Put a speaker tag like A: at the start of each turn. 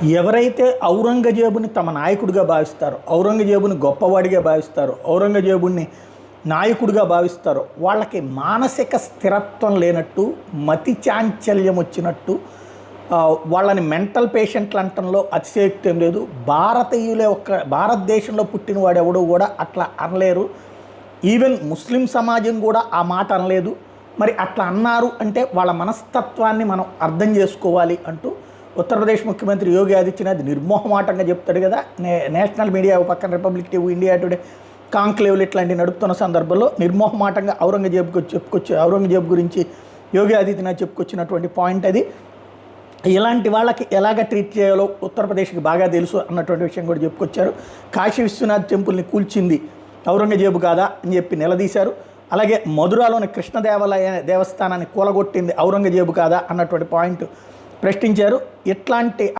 A: ఎవరైతే ఔరంగజేబుని తమ నాయకుడిగా భావిస్తారో, ఔరంగజేబుని గొప్పవాడిగా భావిస్తారో, ఔరంగజేబుని నాయకుడిగా భావిస్తారో వాళ్ళకి మానసిక స్థిరత్వం లేనట్టు, మతి చాంచల్యం వచ్చినట్టు, వాళ్ళని మెంటల్ పేషెంట్లు అనటంలో అతిశయోక్తి ఏం లేదు. భారతీయులే భారతదేశంలో పుట్టినవాడు ఎవడు కూడా అట్లా అనలేరు. ఈవెన్ ముస్లిం సమాజం కూడా ఆ మాట అనలేదు. మరి అట్లా అన్నారు అంటే వాళ్ళ మనస్తత్వాన్ని మనం అర్థం చేసుకోవాలి అంటూ ఉత్తరప్రదేశ్ ముఖ్యమంత్రి యోగి ఆదిత్యనాథ్ నిర్మోహమాటంగా చెప్తాడు కదా. నేషనల్ మీడియా పక్కన రిపబ్లిక్ టీవీ, ఇండియా టుడే, కాంక్లేవ్లు ఇట్లాంటివి నడుపుతున్న సందర్భంలో నిర్మోహమాటంగా ఔరంగజేబు గురించి యోగి ఆదిత్యనాథ్ చెప్పుకొచ్చినటువంటి పాయింట్ అది. ఇలాంటి వాళ్ళకి ఎలాగ ట్రీట్ చేయాలో ఉత్తరప్రదేశ్కి బాగా తెలుసు అన్నటువంటి విషయం కూడా చెప్పుకొచ్చారు. కాశీ విశ్వనాథ్ టెంపుల్ని కూల్చింది ఔరంగజేబు కాదా అని చెప్పి నిలదీశారు. అలాగే మధురాలోని కృష్ణదేవాలయ దేవస్థానాన్ని కూలగొట్టింది ఔరంగజేబు కాదా అన్నటువంటి పాయింట్ ప్రశ్నించారు. ఇట్లాంటి